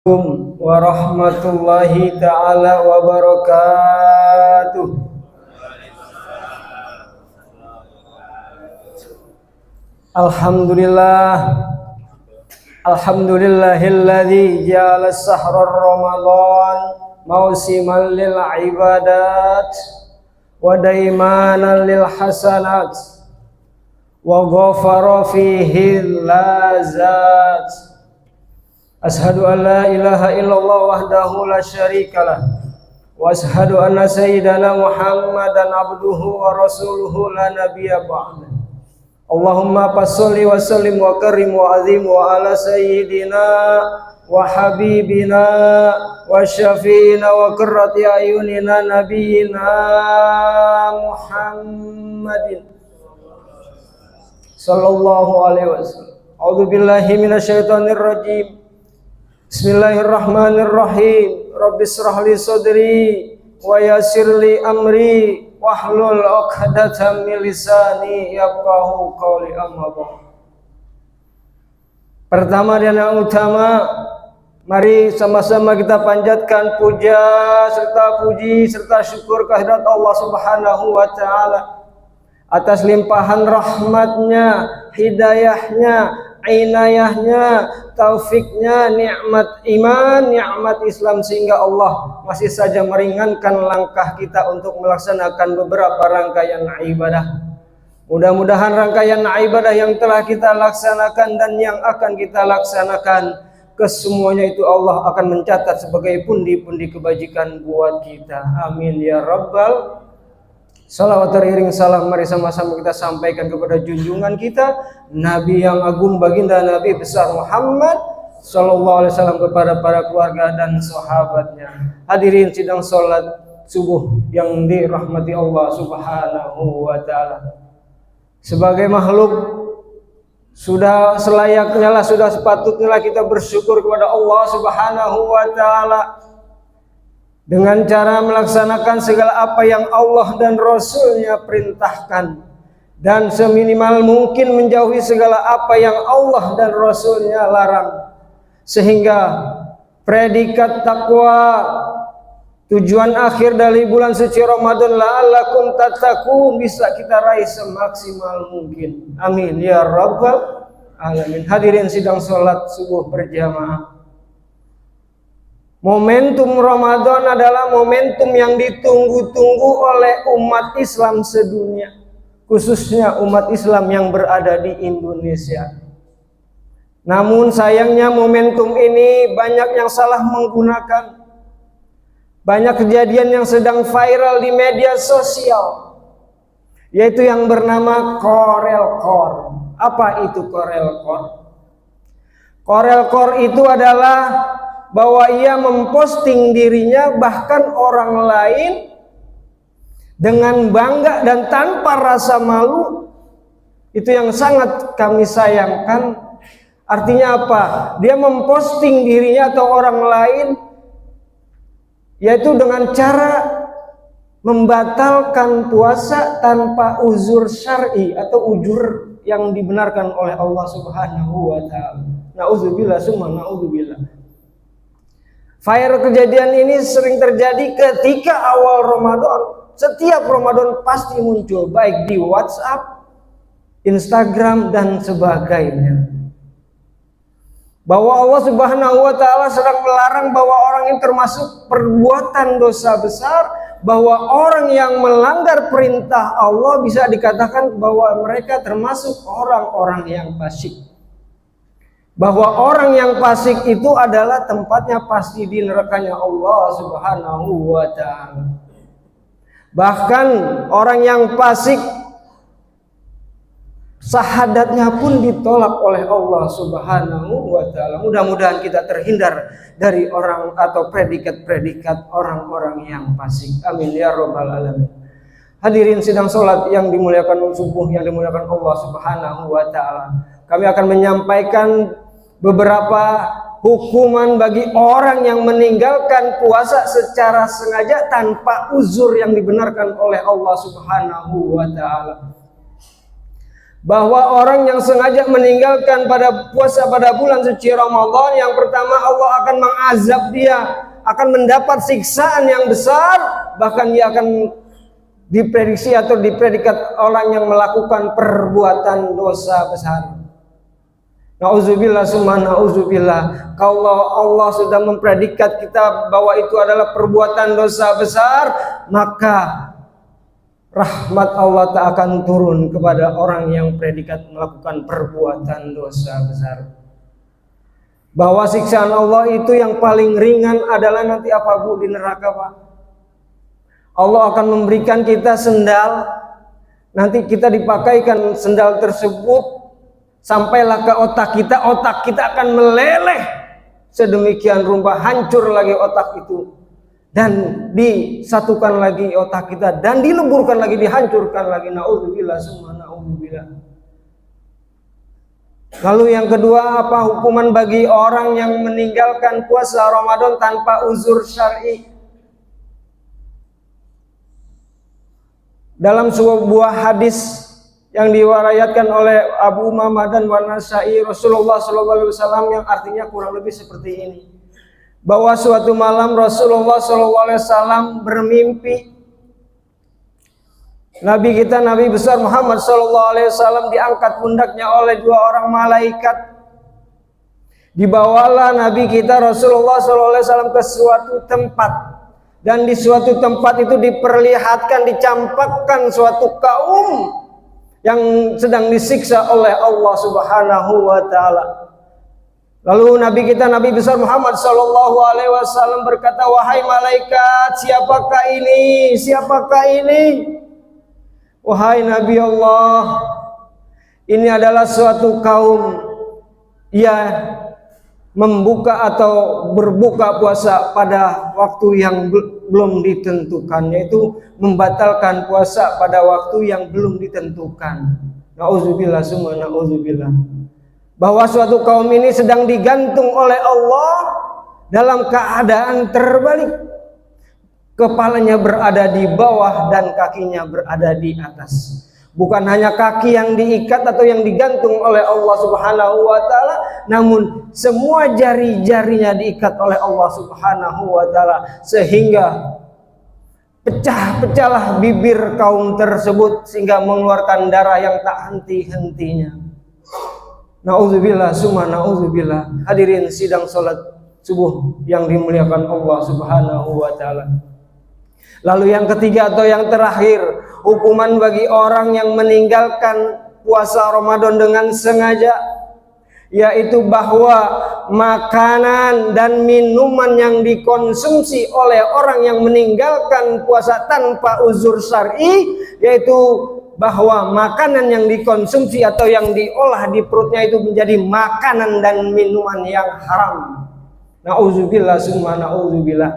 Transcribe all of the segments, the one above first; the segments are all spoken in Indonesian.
Warahmatullahi ta'ala wabarakatuh. Alhamdulillahilladzi ja'ala sahrar Ramadan mausiman lil ibadat wa daimanan lil hasanat wa ghafara fihi lazat. Ashhadu an la ilaha illallah wahdahu la syarikalah wa ashhadu anna sayyidana Muhammadan abduhu wa rasuluhu la nabiyya ba'da. Allahumma fasholli wa sallim wa karim wa azim wa ala sayyidina wa habibina wa syafi'ina wa qurrati ayunina nabiyyina Muhammadin sallallahu alaihi wasallam. A'udzu billahi minasyaitonir rajim. Bismillahirrahmanirrahim. Rabbis shrah li sadri wa yassir li amri wahlul 'uqdatam min lisani yafqahu qawli. Amma ba'd. Pertama dan yang utama, mari sama-sama kita panjatkan puja serta puji serta syukur kehadirat Allah Subhanahu wa taala atas limpahan rahmatnya, hidayahnya, inayahnya, taufiknya, nikmat iman, nikmat Islam, sehingga Allah masih saja meringankan langkah kita untuk melaksanakan beberapa rangkaian ibadah. Mudah-mudahan rangkaian ibadah yang telah kita laksanakan dan yang akan kita laksanakan, kesemuanya itu Allah akan mencatat sebagai pundi-pundi kebajikan buat kita. Amin ya rabbal. Salawat teriring salam, mari sama-sama kita sampaikan kepada junjungan kita, Nabi yang agung, baginda Nabi besar Muhammad sallallahu alaihi wasallam, kepada para keluarga dan sahabatnya. Hadirin sidang salat subuh yang dirahmati Allah Subhanahu wa taala. Sebagai makhluk, sudah selayaknya lah, sudah sepatutnya lah kita bersyukur kepada Allah Subhanahu wa taala dengan cara melaksanakan segala apa yang Allah dan Rasulnya perintahkan, dan seminimal mungkin menjauhi segala apa yang Allah dan Rasulnya larang, sehingga predikat takwa, tujuan akhir dari bulan suci Ramadan, la'allakum tattaqun, bisa kita raih semaksimal mungkin. Amin ya rabbal alamin. Hadirin sidang salat subuh berjamaah, momentum Ramadan adalah momentum yang ditunggu-tunggu oleh umat Islam sedunia, khususnya umat Islam yang berada di Indonesia. Namun sayangnya momentum ini banyak yang salah menggunakan. Banyak kejadian yang sedang viral di media sosial, yaitu yang bernama Korelkor. Apa itu Korelkor? Korelkor itu adalah bahwa ia memposting dirinya, bahkan orang lain, dengan bangga dan tanpa rasa malu. Itu yang sangat kami sayangkan. Artinya apa? Dia memposting dirinya atau orang lain, yaitu dengan cara membatalkan puasa tanpa uzur syar'i atau uzur yang dibenarkan oleh Allah Subhanahu wa taala. Nauzubillah summa nauzubillah. Viral kejadian ini sering terjadi ketika awal Ramadan. Setiap Ramadan pasti muncul, baik di WhatsApp, Instagram, dan sebagainya, bahwa Allah Subhanahu wa taala sedang melarang bahwa orang ini termasuk perbuatan dosa besar, bahwa orang yang melanggar perintah Allah bisa dikatakan bahwa mereka termasuk orang-orang yang fasik. Bahwa orang yang fasik itu adalah tempatnya pasti di nerakanya Allah Subhanahu wa taala. Bahkan orang yang fasik, syahadatnya pun ditolak oleh Allah Subhanahu wa taala. Mudah-mudahan kita terhindar dari orang atau predikat-predikat orang-orang yang fasik. Amin ya rabbal alamin. Hadirin sidang salat yang dimuliakan subuh, yang dimuliakan Allah Subhanahu wa taala. Kami akan menyampaikan beberapa hukuman bagi orang yang meninggalkan puasa secara sengaja tanpa uzur yang dibenarkan oleh Allah Subhanahu wa taala. Bahwa orang yang sengaja meninggalkan pada puasa pada bulan suci Ramadan, yang pertama Allah akan azab dia, akan mendapat siksaan yang besar, bahkan dia akan diprediksi atau dipredikat orang yang melakukan perbuatan dosa besar. Nauzubillah summa nauzubillah. Kalau Allah sudah mempredikat kita bahwa itu adalah perbuatan dosa besar, maka rahmat Allah tak akan turun kepada orang yang predikat melakukan perbuatan dosa besar. Bahwa siksaan Allah itu yang paling ringan adalah nanti apa Bu? Di neraka Pak. Allah akan memberikan kita sendal, nanti kita dipakaikan sendal tersebut, sampailah ke otak kita akan meleleh sedemikian rupa, hancur lagi otak itu, dan disatukan lagi otak kita, dan dileburkan lagi, dihancurkan lagi. Nauzubillah summa nauzubillah. Lalu yang kedua, apa hukuman bagi orang yang meninggalkan puasa Ramadan tanpa uzur syar'i? Dalam sebuah hadis yang diwariatkan oleh Abu Umamah dan An-Nasa'i, Rasulullah SAW, yang artinya kurang lebih seperti ini, bahwa suatu malam Rasulullah SAW bermimpi Nabi kita, Nabi besar Muhammad SAW, diangkat pundaknya oleh dua orang malaikat. Dibawalah Nabi kita Rasulullah SAW ke suatu tempat, dan di suatu tempat itu diperlihatkan, dicampakkan suatu kaum yang sedang disiksa oleh Allah Subhanahu wa taala. Lalu Nabi kita, Nabi besar Muhammad SAW berkata, "Wahai malaikat, siapakah ini? Siapakah ini?" "Wahai Nabi Allah, ini adalah suatu kaum yang membuka atau berbuka puasa pada waktu yang belum ditentukan, yaitu membatalkan puasa pada waktu yang belum ditentukan." Nauzubillah summa nauzubillah. Bahwa suatu kaum ini sedang digantung oleh Allah dalam keadaan terbalik. Kepalanya berada di bawah dan kakinya berada di atas. Bukan hanya kaki yang diikat atau yang digantung oleh Allah Subhanahu wa taala, namun semua jari-jarinya diikat oleh Allah Subhanahu wa taala, sehingga pecah-pecahlah bibir kaum tersebut sehingga mengeluarkan darah yang tak henti-hentinya. Nauzubillah summa nauzubillah. Hadirin sidang salat subuh yang dimuliakan Allah Subhanahu wa taala. Lalu yang ketiga atau yang terakhir, hukuman bagi orang yang meninggalkan puasa Ramadan dengan sengaja, yaitu bahwa makanan dan minuman yang dikonsumsi oleh orang yang meninggalkan puasa tanpa uzur syar'i, yaitu bahwa makanan yang dikonsumsi atau yang diolah di perutnya itu menjadi makanan dan minuman yang haram. Nauzubillah summa nauzubillah.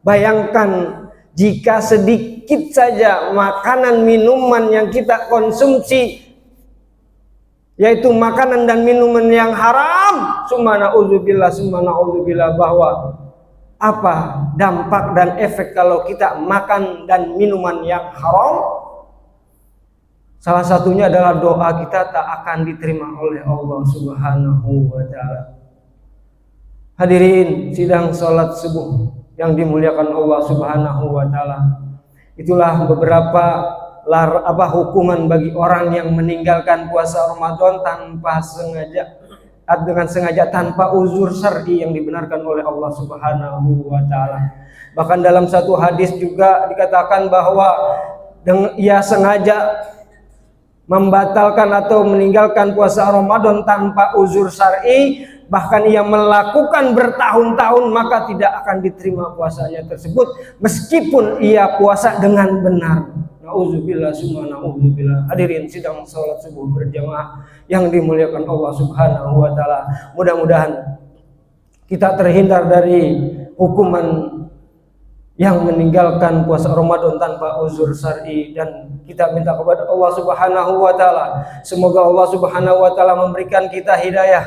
Bayangkan jika sedikit saja makanan minuman yang kita konsumsi, yaitu makanan dan minuman yang haram, summa na'udzubillah, bahwa apa dampak dan efek kalau kita makan dan minuman yang haram? Salah satunya adalah doa kita tak akan diterima oleh Allah Subhanahu wa taala. Hadirin sidang salat subuh yang dimuliakan Allah Subhanahu wa taala. Itulah beberapa hukuman bagi orang yang meninggalkan puasa Ramadan tanpa sengaja, dengan sengaja tanpa uzur syar'i yang dibenarkan oleh Allah Subhanahu wa taala. Bahkan dalam satu hadis juga dikatakan bahwa ia sengaja membatalkan atau meninggalkan puasa Ramadan tanpa uzur syar'i, bahkan ia melakukan bertahun-tahun, maka tidak akan diterima puasanya tersebut meskipun ia puasa dengan benar. Nauzubillah summa nauzubillah. Hadirin sidang salat subuh berjamaah yang dimuliakan Allah Subhanahu wa taala. Mudah-mudahan kita terhindar dari hukuman yang meninggalkan puasa Ramadan tanpa uzur syar'i, dan kita minta kepada Allah Subhanahu wa taala, semoga Allah Subhanahu wa taala memberikan kita hidayah,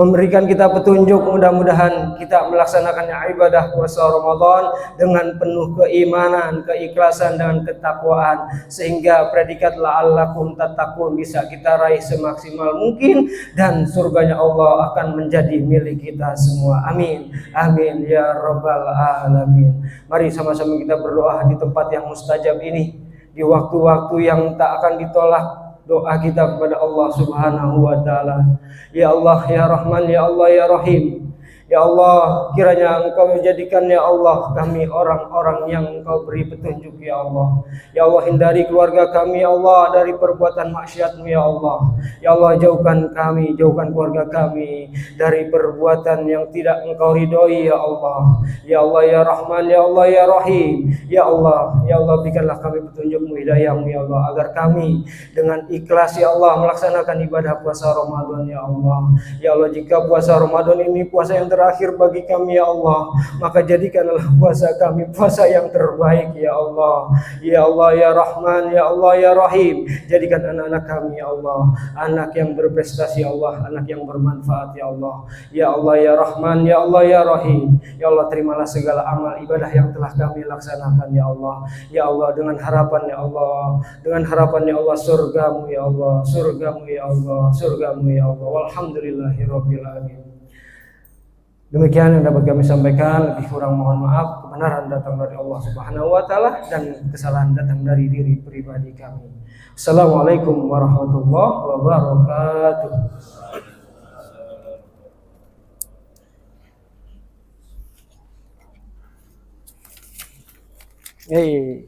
memberikan kita petunjuk. Mudah-mudahan kita melaksanakannya ibadah puasa Ramadan dengan penuh keimanan, keikhlasan dan ketakwaan, sehingga predikat la'allakum tattaqun bisa kita raih semaksimal mungkin, dan surganya Allah akan menjadi milik kita semua. Amin, amin ya rabbal alamin. Mari sama-sama kita berdoa di tempat yang mustajab ini, di waktu-waktu yang tak akan ditolak doa kita kepada Allah Subhanahu wa taala. Ya Allah ya Rahman, ya Allah ya Rahim. Ya Allah, kiranya Engkau menjadikan ya Allah kami orang-orang yang Engkau beri petunjuk ya Allah. Ya Allah, hindari keluarga kami ya Allah dari perbuatan maksiat-Mu ya Allah. Ya Allah, jauhkan kami, jauhkan keluarga kami dari perbuatan yang tidak Engkau ridhoi ya Allah. Ya Allah ya Rahman, ya Allah ya Rahim. Ya Allah berikanlah kami petunjuk-Mu, hidayah-Mu ya Allah, agar kami dengan ikhlas ya Allah melaksanakan ibadah puasa Ramadan ya Allah. Ya Allah, jika puasa Ramadan ini puasa yang terakhir bagi kami ya Allah, maka jadikanlah puasa kami puasa yang terbaik ya Allah. Ya Allah ya Rahman, ya Allah ya Rahim. Jadikan anak-anak kami ya Allah anak yang berprestasi ya Allah, anak yang bermanfaat ya Allah. Ya Allah ya Rahman, ya Allah ya Rahim. Ya Allah, terimalah segala amal ibadah yang telah kami laksanakan ya Allah. Ya Allah, dengan harapan ya Allah, dengan harapan ya Allah surgamu ya Allah, surgamu ya Allah, surgamu ya Allah. Walhamdulillahirabbil alamin. Demikian yang dapat kami sampaikan, lebih kurang mohon maaf. Kebenaran datang dari Allah Subhanahu wa taala dan kesalahan datang dari diri pribadi kami. Assalamualaikum warahmatullahi wabarakatuh. Hey.